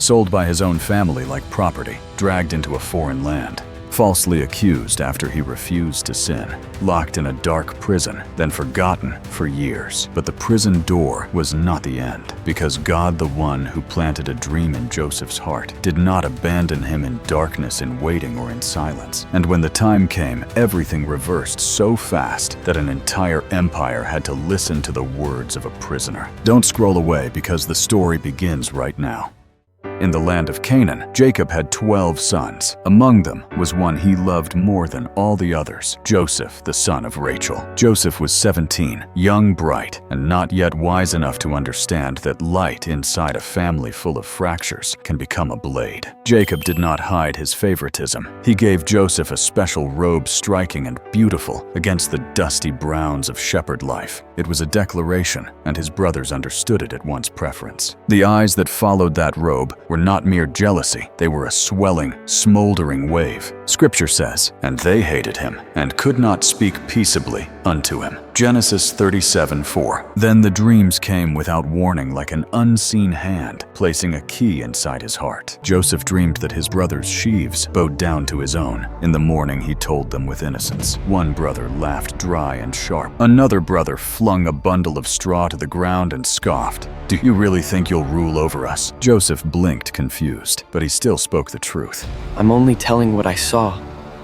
sold by his own family like property, dragged into a foreign land, falsely accused after he refused to sin, locked in a dark prison, then forgotten for years. But the prison door was not the end, because God, the one who planted a dream in Joseph's heart, did not abandon him in darkness, in waiting, or in silence. And when the time came, everything reversed so fast that an entire empire had to listen to the words of a prisoner. Don't scroll away, because the story begins right now. In the land of Canaan, Jacob had 12 sons. Among them was one he loved more than all the others, Joseph, the son of Rachel. Joseph was 17, young, bright, and not yet wise enough to understand that light inside a family full of fractures can become a blade. Jacob did not hide his favoritism. He gave Joseph a special robe, striking and beautiful against the dusty browns of shepherd life. It was a declaration, and his brothers understood it at once preference. The eyes that followed that robe were not mere jealousy, they were a swelling, smoldering wave. Scripture says, "And they hated him, and could not speak peaceably unto him." Genesis 37:4. Then the dreams came without warning, like an unseen hand, placing a key inside his heart. Joseph dreamed that his brother's sheaves bowed down to his own. In the morning he told them with innocence. One brother laughed dry and sharp. Another brother flung a bundle of straw to the ground and scoffed. "Do you really think you'll rule over us?" Joseph blinked, confused, but he still spoke the truth. "I'm only telling what I saw."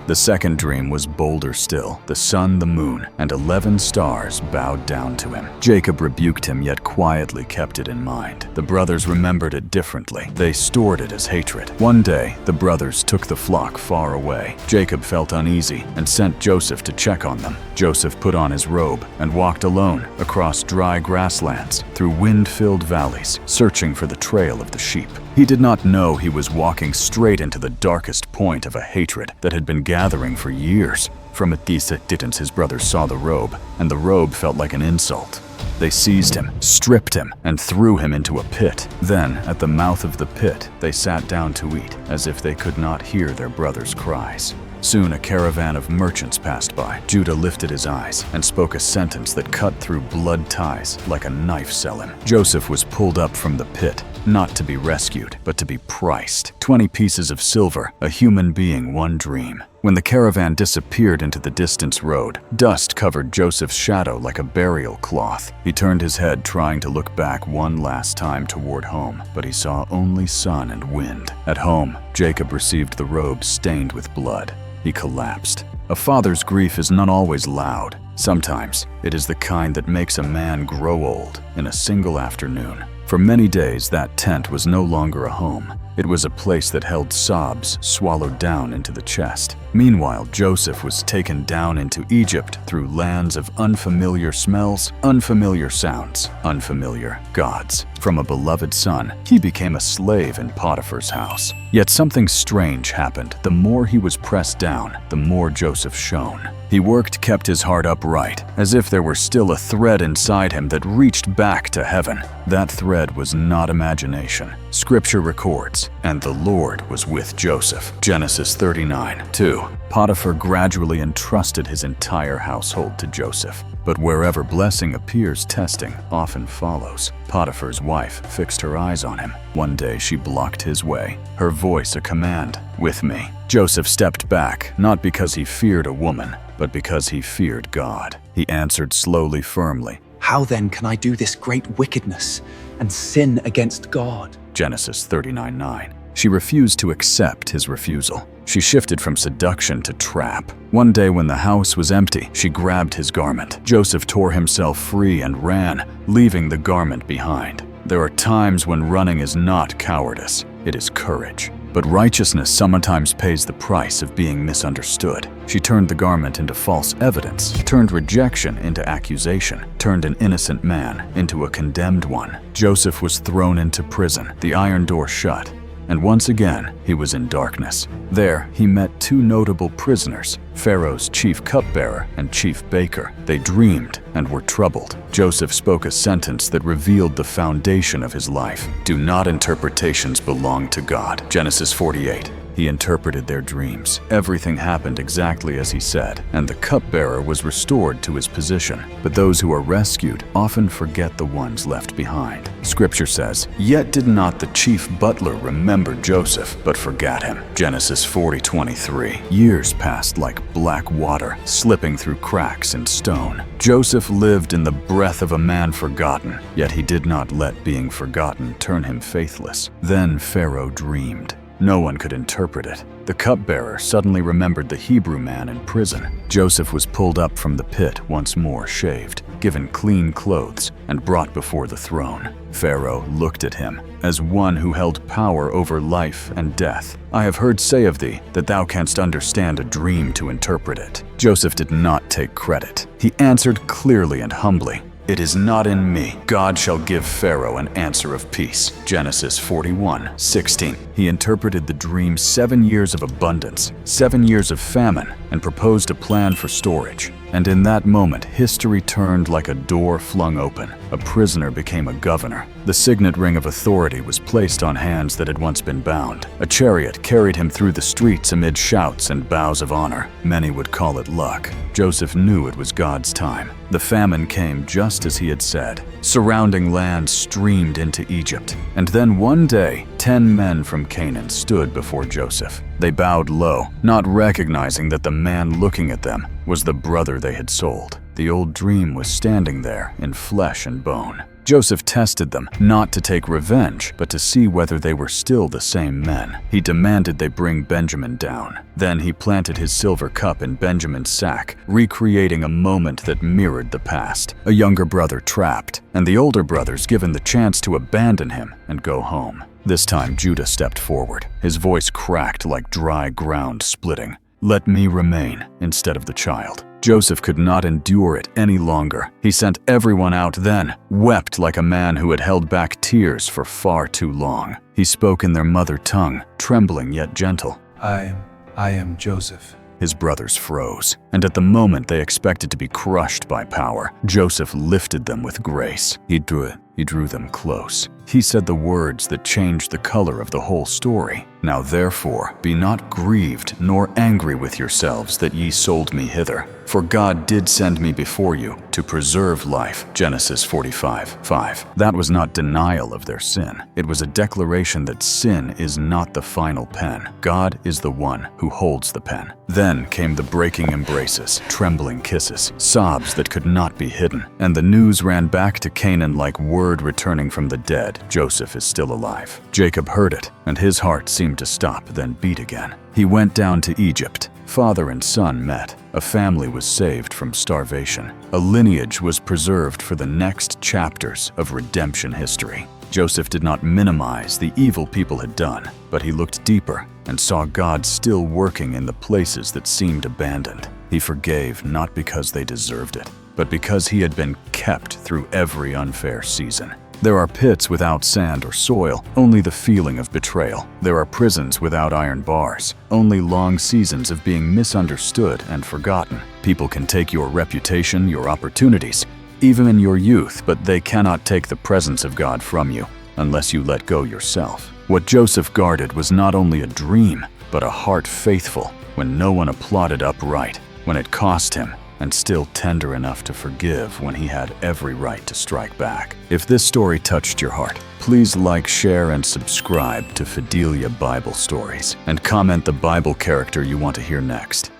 The second dream was bolder still. The sun, the moon, and 11 stars bowed down to him. Jacob rebuked him, yet quietly kept it in mind. The brothers remembered it differently. They stored it as hatred. One day, the brothers took the flock far away. Jacob felt uneasy and sent Joseph to check on them. Joseph put on his robe and walked alone across dry grasslands, through wind-filled valleys, searching for the trail of the sheep. He did not know he was walking straight into the darkest point of a hatred that had been gathering for years. From a distance, his brothers saw the robe, and the robe felt like an insult. They seized him, stripped him, and threw him into a pit. Then, at the mouth of the pit, they sat down to eat, as if they could not hear their brothers' cries. Soon a caravan of merchants passed by. Judah lifted his eyes and spoke a sentence that cut through blood ties like a knife sellen. Joseph was pulled up from the pit, not to be rescued, but to be priced. 20 pieces of silver, a human being, one dream. When the caravan disappeared into the distance road, dust covered Joseph's shadow like a burial cloth. He turned his head, trying to look back one last time toward home, but he saw only sun and wind. At home, Jacob received the robe stained with blood. He collapsed. A father's grief is not always loud. Sometimes it is the kind that makes a man grow old in a single afternoon. For many days, that tent was no longer a home. It was a place that held sobs swallowed down into the chest. Meanwhile, Joseph was taken down into Egypt through lands of unfamiliar smells, unfamiliar sounds, unfamiliar gods. From a beloved son, he became a slave in Potiphar's house. Yet something strange happened. The more he was pressed down, the more Joseph shone. He worked, kept his heart upright, as if there were still a thread inside him that reached back to heaven. That thread was not imagination. Scripture records, "And the Lord was with Joseph." Genesis 39:2. Potiphar gradually entrusted his entire household to Joseph. But wherever blessing appears, testing often follows. Potiphar's wife fixed her eyes on him. One day she blocked his way, her voice a command, "With me." Joseph stepped back, not because he feared a woman, but because he feared God. He answered slowly, firmly, "How then can I do this great wickedness and sin against God?" Genesis 39:9. She refused to accept his refusal. She shifted from seduction to trap. One day when the house was empty, she grabbed his garment. Joseph tore himself free and ran, leaving the garment behind. There are times when running is not cowardice, it is courage. But righteousness sometimes pays the price of being misunderstood. She turned the garment into false evidence, turned rejection into accusation, turned an innocent man into a condemned one. Joseph was thrown into prison, the iron door shut, and once again he was in darkness. There he met two notable prisoners, Pharaoh's chief cupbearer and chief baker. They dreamed and were troubled. Joseph spoke a sentence that revealed the foundation of his life. Do not interpretations belong to God? Genesis 48. He interpreted their dreams. Everything happened exactly as he said, and the cupbearer was restored to his position. But those who are rescued often forget the ones left behind. Scripture says, "Yet did not the chief butler remember Joseph, but forgot him." Genesis 40:23. Years passed like black water, slipping through cracks in stone. Joseph lived in the breath of a man forgotten, yet he did not let being forgotten turn him faithless. Then Pharaoh dreamed. No one could interpret it. The cupbearer suddenly remembered the Hebrew man in prison. Joseph was pulled up from the pit once more, shaved, given clean clothes, and brought before the throne. Pharaoh looked at him as one who held power over life and death. "I have heard say of thee that thou canst understand a dream to interpret it." Joseph did not take credit. He answered clearly and humbly, "It is not in me. God shall give Pharaoh an answer of peace." Genesis 41:16. He interpreted the dream 7 years of abundance, 7 years of famine, and proposed a plan for storage. And in that moment, history turned like a door flung open. A prisoner became a governor. The signet ring of authority was placed on hands that had once been bound. A chariot carried him through the streets amid shouts and bows of honor. Many would call it luck. Joseph knew it was God's time. The famine came just as he had said. Surrounding land streamed into Egypt. And then one day, 10 men from Canaan stood before Joseph. They bowed low, not recognizing that the man looking at them was the brother they had sold. The old dream was standing there in flesh and bone. Joseph tested them, not to take revenge, but to see whether they were still the same men. He demanded they bring Benjamin down. Then he planted his silver cup in Benjamin's sack, recreating a moment that mirrored the past. A younger brother trapped, and the older brothers given the chance to abandon him and go home. This time Judah stepped forward. His voice cracked like dry ground splitting. "Let me remain instead of the child." Joseph could not endure it any longer. He sent everyone out then, wept like a man who had held back tears for far too long. He spoke in their mother tongue, trembling yet gentle. I am Joseph. His brothers froze, and at the moment they expected to be crushed by power, Joseph lifted them with grace. He drew them close. He said the words that changed the color of the whole story. "Now therefore, be not grieved nor angry with yourselves that ye sold me hither. For God did send me before you to preserve life." Genesis 45:5. That was not denial of their sin. It was a declaration that sin is not the final pen. God is the one who holds the pen. Then came the breaking embraces, trembling kisses, sobs that could not be hidden. And the news ran back to Canaan like word returning from the dead. Joseph is still alive. Jacob heard it, and his heart seemed to stop, then beat again. He went down to Egypt. Father and son met. A family was saved from starvation. A lineage was preserved for the next chapters of redemption history. Joseph did not minimize the evil people had done, but he looked deeper and saw God still working in the places that seemed abandoned. He forgave not because they deserved it, but because he had been kept through every unfair season. There are pits without sand or soil, only the feeling of betrayal. There are prisons without iron bars, only long seasons of being misunderstood and forgotten. People can take your reputation, your opportunities, even in your youth, but they cannot take the presence of God from you unless you let go yourself. What Joseph guarded was not only a dream, but a heart faithful when no one applauded upright, when it cost him, and still tender enough to forgive when he had every right to strike back. If this story touched your heart, please like, share, and subscribe to Fidelia Bible Stories, and comment the Bible character you want to hear next.